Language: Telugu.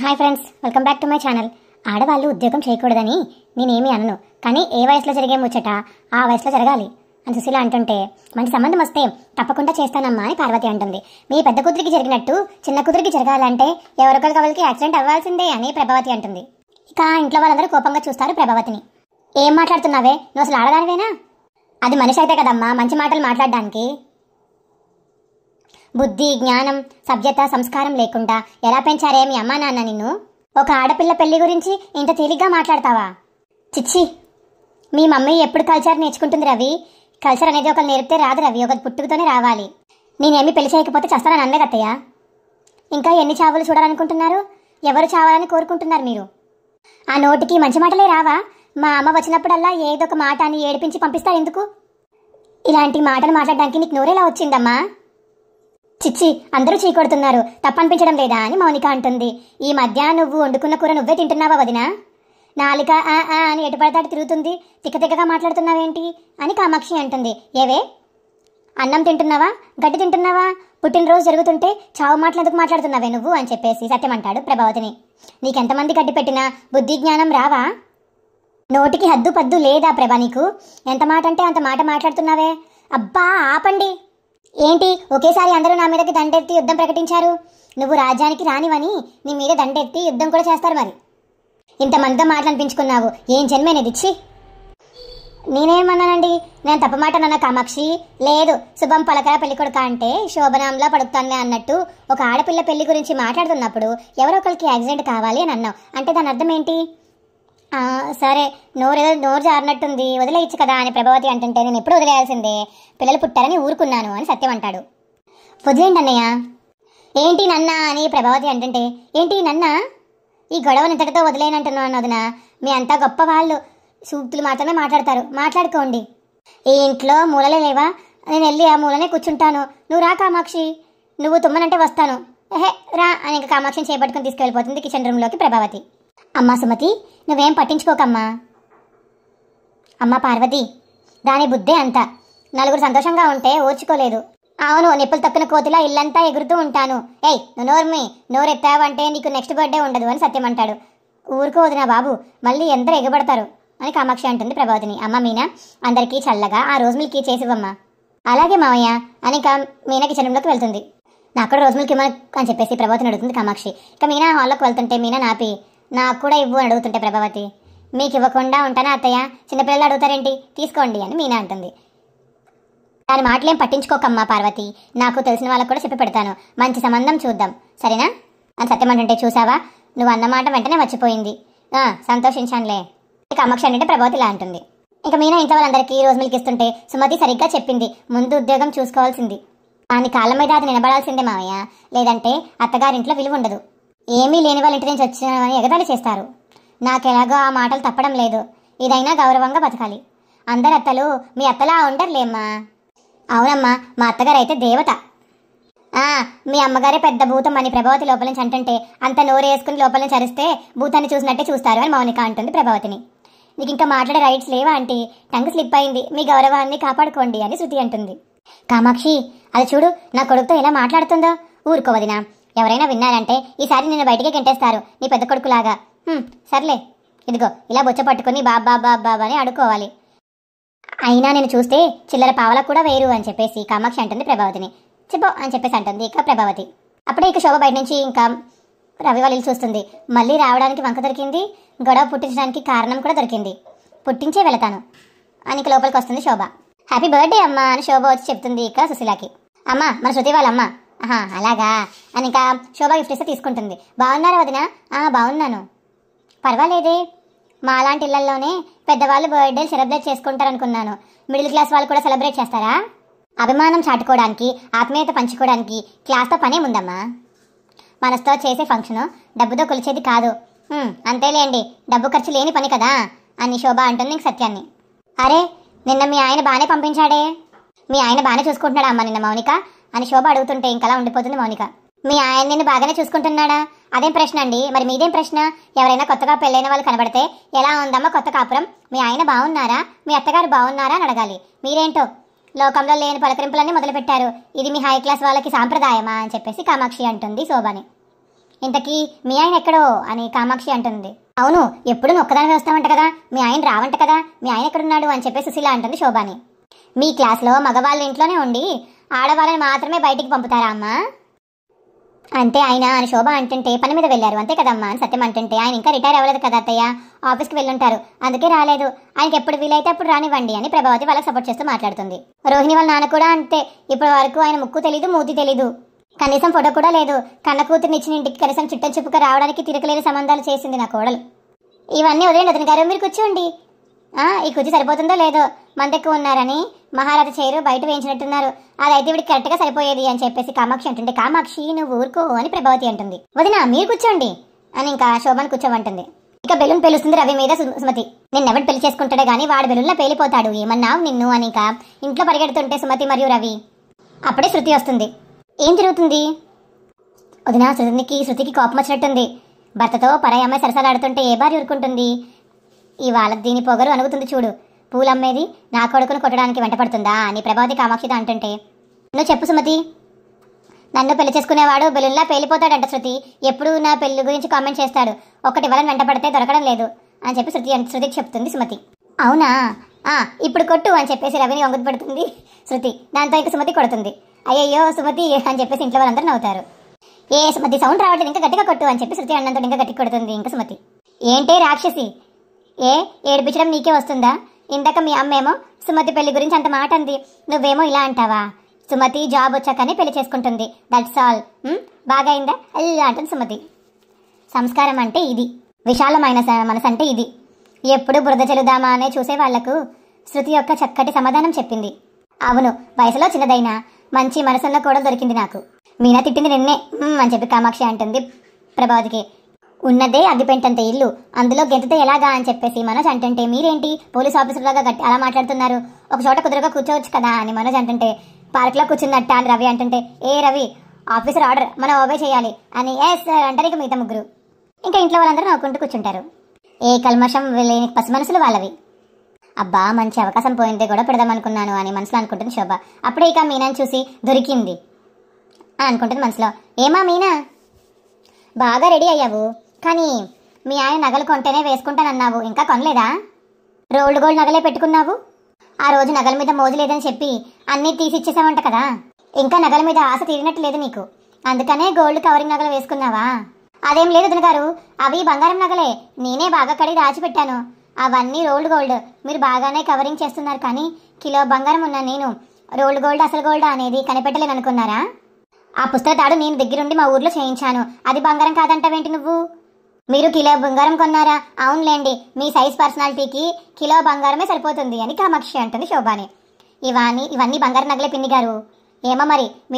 Hi friends, welcome back to my channel. ఆడవాళ్ళు ఉద్యోగం చేయకూడదని నేనేమీ అనను, కానీ ఏ వయసులో జరిగే ముచ్చట ఆ వయసులో జరగాలి అని సుశీల అంటుంటే, మంచి సంబంధం వస్తే తప్పకుండా చేస్తానమ్మా అని పార్వతి అంటుంది. మీ పెద్ద కూతురికి జరిగినట్టు చిన్న కూతురికి జరగాలంటే ఎవరికొకరికి యాక్సిడెంట్ అవ్వాల్సిందే అని ప్రభావతి అంటుంది. ఇక ఇంట్లో వాళ్ళందరూ కోపంగా చూస్తారు ప్రభావతిని. ఏం మాట్లాడుతున్నావే, నువ్వు అసలు ఆడదానివేనా? అది మనిషి అయితే కదమ్మా మంచి మాటలు మాట్లాడడానికి. బుద్ధి, జ్ఞానం, సభ్యత, సంస్కారం లేకుండా ఎలా పెంచారే మీ అమ్మా నాన్న నిన్ను? ఒక ఆడపిల్ల పెళ్లి గురించి ఇంత తేలిగ్గా మాట్లాడతావా? చిచ్చి, మీ మమ్మీ ఎప్పుడు కల్చర్ నేర్చుకుంటుంది రవి? కల్చర్ అనేది ఒకరు నేర్పితే రాదు రవి, ఒకటి పుట్టుకతోనే రావాలి. నేనేమి పెళ్లి చేయకపోతే చస్తానని అనలేదు అత్తయ్య. ఇంకా ఎన్ని చావులు చూడాలనుకుంటున్నారు? ఎవరు చావాలని కోరుకుంటున్నారు మీరు? ఆ నోటికి మంచి మాటలే రావా? మా అమ్మ వచ్చినప్పుడల్లా ఏదో ఒక మాట అని ఏడిపించి పంపిస్తా ఎందుకు? ఇలాంటి మాటలు మాట్లాడడానికి నీకు నోరేలా వచ్చిందమ్మా? చిచ్చి, అందరూ చీకొడుతున్నారు, తప్పనిపించడం లేదా అని మౌనిక అంటుంది. ఈ మధ్య నువ్వు వండుకున్న కూర నువ్వే తింటున్నావా వదినా? నాలిక ఆ ఆ అని ఎటుపడతాడు తిరుగుతుంది, తిక్కగా మాట్లాడుతున్నావేంటి అని కామాక్షి అంటుంది. ఏవే, అన్నం తింటున్నావా, గడ్డి తింటున్నావా? పుట్టినరోజు జరుగుతుంటే చావు మాటలు ఎందుకు మాట్లాడుతున్నావే నువ్వు అని చెప్పేసి సత్యం అంటాడు ప్రభావతిని. నీకెంతమంది గడ్డి పెట్టినా బుద్ధి జ్ఞానం రావా? నోటికి హద్దు పద్దు లేదా ప్రభా నీకు? ఎంత మాట అంటే అంత మాట మాట్లాడుతున్నావే. అబ్బా ఆపండి. ఏంటి ఒకేసారి అందరూ నా మీదకి దండెత్తి యుద్ధం ప్రకటించారు? నువ్వు రాజ్యానికి రానివని నీ మీద దండెత్తి యుద్ధం కూడా చేస్తారు. మరి ఇంతమందితో మాటలనిపించుకున్నావు, ఏం జన్మేనేదిచ్చి? నేనేమన్నానండి? నేను తప్పమాట నన్న కామాక్షి. లేదు, శుభం పలకరా పెళ్లికొడుక అంటే శోభనాంలా పడుతానులే అన్నట్టు ఒక ఆడపిల్ల పెళ్లి గురించి మాట్లాడుతున్నప్పుడు ఎవరో ఒకరికి యాక్సిడెంట్ కావాలి అని అన్నావు అంటే దాని అర్థం ఏంటి? సరే, నోరు జారినట్టుంది, వదిలేయచ్చు కదా అని ప్రభావతి అంటుంటే, నేను ఎప్పుడు వదిలేయాల్సిందే, పిల్లలు పుట్టారని ఊరుకున్నాను అని సత్యం అంటాడు. వదిలేండి అన్నయ్య. ఏంటి నన్న అని ప్రభావతి అంటుంటే, ఏంటి నన్న ఈ గొడవని ఇంతటితో వదిలేనంటున్నాను అన్నదినా? మీ అంతా గొప్ప వాళ్ళు, సూక్తులు మాత్రమే మాట్లాడతారు, మాట్లాడుకోండి. ఈ ఇంట్లో మూలలే లేవా? నేను వెళ్ళి ఆ మూలనే కూర్చుంటాను, నువ్వు రా కామాక్షి, నువ్వు తుమ్మనంటే వస్తాను. రా అని ఇంకా కామాక్షిని చేపట్టుకుని తీసుకెళ్ళిపోతుంది కిచెన్ రూమ్లోకి ప్రభావతి. అమ్మా సుమతి, నువ్వేం పట్టించుకోకమ్మా. అమ్మా పార్వతి, దాని బుద్ధే అంతా, నలుగురు సంతోషంగా ఉంటే ఓర్చుకోలేదు. అవును, నిప్పులు తక్కిన కోతిలా ఇల్లంతా ఎగురుతూ ఉంటాను. ఏయ్ నువ్వు నోరెత్తావంటే నీకు నెక్స్ట్ బర్త్డే ఉండదు అని సత్యం అంటాడు. ఊరుకోవద్దునా బాబు, మళ్ళీ ఎందరూ ఎగబడతారు అని కామాక్షి అంటుంది ప్రభావతిని. అమ్మ మీనా, అందరికీ చల్లగా ఆ రోజ్ మిల్క్ చేసివ్వమ్మా. అలాగే మావయ్య అని ఇక మీనా కిచెన్ రూమ్లోకి వెళ్తుంది. నాకు కూడా రోజ్ మిల్క్ ఇవ్వను అని చెప్పేసి ప్రభావతిని అడుగుతుంది కామాక్షి. ఇక మీనా హాల్లోకి వెళ్తుంటే మీనా నాపి నాకు కూడా ఇవ్వు అని అడుగుతుంటే ప్రభావతి, మీకు ఇవ్వకుండా ఉంటానా అత్తయ్య? చిన్నపిల్లలు అడుగుతారేంటి, తీసుకోండి అని మీనా అంటుంది. దాని మాటలేం పట్టించుకోకమ్మా పార్వతి, నాకు తెలిసిన వాళ్ళకు కూడా చెప్పి పెడతాను, మంచి సంబంధం చూద్దాం సరేనా అని సత్యం అంటుంటే, చూసావా నువ్వు అన్నమాట వెంటనే మర్చిపోయింది, సంతోషించానులే కామాక్షి అంటే ప్రభావతి ఇలా అంటుంది. ఇక మీనా ఇంట్లో వాళ్ళందరికీ రోజు మిల్క్ ఇస్తుంటే, సుమతి సరిగ్గా చెప్పింది, ముందు ఉద్యోగం చూసుకోవాల్సింది, దాని కాళ్ళ మీద అది నిలబడాల్సిందే మావయ్య, లేదంటే అత్తగారింట్లో విలువ ఉండదు. ఏమీ లేని వాళ్ళ ఇంటి నుంచి వచ్చినామని ఎగతాళి చేస్తారు. నాకెలాగో ఆ మాటలు తప్పడం లేదు, ఇదైనా గౌరవంగా బతకాలి. అందరు అత్తలు మీ అత్తలా ఉండర్లేమ్మా. అవునమ్మా, మా అత్తగారు అయితే దేవత. మీ అమ్మగారే పెద్ద భూతం అని ప్రభావతి లోపల నుంచి అంటుంటే, అంత నోరు వేసుకుని లోపల నుంచి అరిస్తే భూతాన్ని చూసినట్టే చూస్తారు అని మౌనిక అంటుంది ప్రభావతిని. నీకు ఇంకా మాట్లాడే రైట్స్ లేవా ఆంటీ? టంగ్ స్లిప్ అయింది, మీ గౌరవాన్ని కాపాడుకోండి అని శృతి అంటుంది. కామాక్షి, అది చూడు నా కొడుకుతో ఎలా మాట్లాడుతుందో. ఊరుకోవదినా, ఎవరైనా విన్నారంటే ఈసారి నిన్ను బయటికే గెంటేస్తారు, నీ పెద్ద కొడుకులాగా. సర్లే, ఇదిగో ఇలా బొచ్చ పట్టుకుని బాబా అని అడుకోవాలి. అయినా నేను చూస్తే చిల్లర పావలా కూడా వేరు అని చెప్పేసి కామాక్షి అంటుంది ప్రభావతిని. చెప్పో అని చెప్పేసి అంటుంది ఇక ప్రభావతి. అప్పుడే ఇక శోభ బయట నుంచి ఇంకా రవి వాళ్ళు చూస్తుంది. మళ్ళీ రావడానికి వంక దొరికింది, గొడవ పుట్టించడానికి కారణం కూడా దొరికింది, పుట్టించే వెళతాను అని ఇక లోపలికి వస్తుంది శోభ. హ్యాపీ బర్త్డే అమ్మా అని శోభ వచ్చి చెప్తుంది ఇక సుశీలకి. అమ్మ మన శృతి వాళ్ళమ్మ. అలాగా అని ఇంకా శోభ గిఫ్ట్ ఇస్తే తీసుకుంటుంది. బాగున్నారా వదినా? బాగున్నాను. పర్వాలేదే, మా అలాంటి ఇళ్లలోనే పెద్దవాళ్ళు బర్త్డేలు సెలబ్రేట్ చేసుకుంటారనుకున్నాను, మిడిల్ క్లాస్ వాళ్ళు కూడా సెలబ్రేట్ చేస్తారా? అభిమానం చాటుకోవడానికి, ఆత్మీయత పంచుకోవడానికి క్లాస్తో పనే ఉందమ్మా. మనసుతో చేసే ఫంక్షను డబ్బుతో కొలిచేది కాదు. అంతేలేండి, డబ్బు ఖర్చు లేని పని కదా అని శోభ అంటుంది సత్యాన్ని. అరే, నిన్న మీ ఆయన బాగానే పంపించాడే, మీ ఆయన బాగానే చూసుకుంటున్నాడా అమ్మ నిన్న మౌనిక అని శోభ అడుగుతుంటే ఇంకలా ఉండిపోతుంది మౌనిక. మీ ఆయన నిన్ను బాగానే చూసుకుంటున్నాడా? అదేం ప్రశ్న అండి, మరి మీదేం ప్రశ్న? ఎవరైనా కొత్తగా పెళ్ళైన వాళ్ళు కనబడితే ఎలా ఉందమ్మా కొత్త కాపురం, మీ ఆయన బాగున్నారా, మీ అత్తగారు బాగున్నారా అని అడగాలి. మీరేంటో లోకంలో లేని పలకరింపులన్నీ మొదలుపెట్టారు, ఇది మీ హై క్లాస్ వాళ్ళకి సాంప్రదాయమా అని చెప్పేసి కామాక్షి అంటుంది శోభని. ఇంతకీ మీ ఆయన ఎక్కడో అని కామాక్షి అంటుంది. అవును, ఎప్పుడు ఒక్కదానివే వస్తామంట కదా, మీ ఆయన రావంట కదా, మీ ఆయన ఎక్కడున్నాడు అని చెప్పి సుశీల అంటుంది శోభాని. మీ క్లాస్లో మగవాళ్ళ ఇంట్లోనే ఉండి ఆడవాళ్ళని మాత్రమే బయటికి పంపుతారా అమ్మా? అంతే ఆయన అని శోభ అంటుంటే పని మీద వెళ్ళారు అంతే కదమ్మా అని సత్యం అంటుంటే, ఆయన ఇంకా రిటైర్ అవ్వలేదు కదా అత్తయ్య, ఆఫీస్కి వెళ్ళుంటారు, అందుకే రాలేదు, ఆయనకి ఎప్పుడు వీలైతే అప్పుడు రానివ్వండి అని ప్రభావతి వాళ్ళకి సపోర్ట్ చేస్తూ మాట్లాడుతుంది. రోహిణి వాళ్ళ నాన్న కూడా అంతే, ఇప్పటి వరకు ఆయన ముక్కు తెలీదు మూతి తెలీదు, కనీసం ఫోటో కూడా లేదు, కన్న కూతురిని ఇచ్చిన ఇంటికి కనీసం చుట్టం చెప్పుగా రావడానికి తిరగలేని సంబంధాలు చేసింది నా కోడలు. ఇవన్నీ వదిలేండి వదిన గారు, మీరు కూర్చోండి. ఈ కుర్చీ సరిపోతుందో లేదో, మంది ఎక్కువ ఉన్నారని మహారాజు చైరు బయట వేయించినట్టున్నారు, అదైతే ఇవిడికి కరెక్ట్గా సరిపోయేది అని చెప్పేసి కామాక్షి అంటుంటే, కామాక్షి నువ్వు ఊరుకో అని ప్రభావతి అంటుంది. వదిన మీరు కూర్చోండి అని ఇంకా శోభను కూర్చోమంటుంది. ఇక బెలూన్ పేలుస్తుంది రవి మీద సుమతి. నిన్నెవడు పెళ్లి చేసుకుంటాడే గానీ వాడు బెలూన్లో పేలిపోతాడు, ఏమన్నావు నిన్ను అని ఇంకా ఇంట్లో పరిగెడుతుంటే సుమతి మరియు రవి. అప్పుడే శృతి వస్తుంది. ఏం జరుగుతుంది వదిన? శృతికి కోపం వచ్చినట్టుంది, భర్తతో పరాయి అమ్మాయి సరసాలాడుతుంటే ఏ భార్య ఊరుకుంటుంది? ఇవాళ దీని పొగరు అనుగుతుంది చూడు, పూలమ్మేది నా కొడుకును కొట్టడానికి వెంటపడుతుందా అని ప్రభావతి కామాక్షితో అంటుంటే, నువ్వు చెప్పు సుమతి, నన్ను పెళ్లి చేసుకునేవాడు బెలూన్లా పేలిపోతాడంట శృతి, ఎప్పుడు నా పెళ్లి గురించి కామెంట్ చేస్తాడు, ఒకటి వలన వెంటపడితే దొరకడం లేదు అని చెప్పి శృతికి చెప్తుంది సుమతి. అవునా, ఇప్పుడు కొట్టు అని చెప్పేసి రవిని వంగుతు పెడుతుంది శృతి. దాంతో ఇక సుమతి కొడుతుంది. అయ్యయ్యో సుమతి అని చెప్పేసి ఇంట్లో వాళ్ళందరూ నవ్వుతారు. ఏ సుమతి సౌండ్ రావట్లేదు, ఇంకా గట్టిగా కొట్టు అని చెప్పి శృతి అన్నంతో ఇంకా గట్టి కొడుతుంది ఇంకా సుమతి. ఏంటే రాక్షసి, ఏడిపించడం నీకే వస్తుందా? ఇందాక మీ అమ్మేమో సుమతి పెళ్లి గురించి అంత మాట అంది, నువ్వేమో ఇలా అంటావా? సుమతి జాబ్ వచ్చాకనే పెళ్లి చేసుకుంటుంది, దట్స్ ఆల్. బాగా అయిందా అల్లా అంటుంది సుమతి. సంస్కారం అంటే ఇది, విశాలమైన మనసు అంటే ఇది, ఎప్పుడు బురద చెల్లుదామా అనే చూసే వాళ్లకు శృతి యొక్క చక్కటి సమాధానం చెప్పింది. అవును, వయసులో చిన్నదైనా మంచి మనసున్న కూడా దొరికింది నాకు. మీనా తిట్టింది నిన్నే అని చెప్పి కామాక్షి అంటుంది ప్రభావతికి. ఉన్నదే అగ్గిపెంటంత ఇల్లు, అందులో గెంతితే ఎలాగా అని చెప్పేసి మనోజ్ అంటుంటే, మీరేంటి పోలీస్ ఆఫీసర్ లాగా గట్టి అలా మాట్లాడుతున్నారు, ఒక చోట కుదురుగా కూర్చోవచ్చు కదా అని మనోజ్ అంటుంటే, పార్క్లో కూర్చున్నట్ట అని రవి అంటుంటే, ఏ రవి ఆఫీసర్ ఆర్డర్ మనం ఓబే చేయాలి అని ఎస్ అంటారు ఇక మిగతా ముగ్గురు. ఇంకా ఇంట్లో వాళ్ళందరూ నవ్వుకుంటూ కూర్చుంటారు. ఏ కల్మషం లేని పసి మనసులు వాళ్ళవి. అబ్బా మంచి అవకాశం పోయిందే గొడవ పెడదాం అనుకున్నాను అని మనసులో అనుకుంటుంది శోభ. అప్పుడే ఇక మీనాని చూసి దొరికింది అని అనుకుంటుంది మనసులో. ఏమా మీనా, బాగా రెడీ అయ్యావు, కానీ మీ ఆయన నగలు కొంటేనే వేసుకుంటానన్నావు, ఇంకా కొనలేదా? రోల్డ్ గోల్డ్ నగలే పెట్టుకున్నావు, ఆ రోజు నగల మీద మోజు లేదని చెప్పి అన్నీ తీసిచ్చేసావంట కదా, ఇంకా నగల మీద ఆశ తీరినట్టు లేదు నీకు, అందుకనే గోల్డ్ కవరింగ్ నగలు వేసుకున్నావా? అదేం లేదు వదిన గారు, అవి బంగారం నగలే, నేనే బాగా కడిగి దాచిపెట్టాను, అవన్నీ రోల్డ్ గోల్డ్. మీరు బాగానే కవరింగ్ చేస్తున్నారు, కానీ కిలో బంగారం ఉన్న నేను రోల్డ్ గోల్డ్ అసలు గోల్డ్ అనేది కనిపెట్టలేను అనుకున్నారా? ఆ పుస్తక తాడు నేను దగ్గరుండి మా ఊర్లో చేయించాను, అది బంగారం కాదంటావేంటి నువ్వు? మీరు కిలో బంగారం కొన్నారా? అవునులేండి, మీ సైజ్ పర్సనాలిటీకి కిలో బంగారమే సరిపోతుంది అని కామాక్షి అంటుంది శోభాని. ఇవన్నీ బంగారం నగలే పిన్ని గారు. ఏమో మరి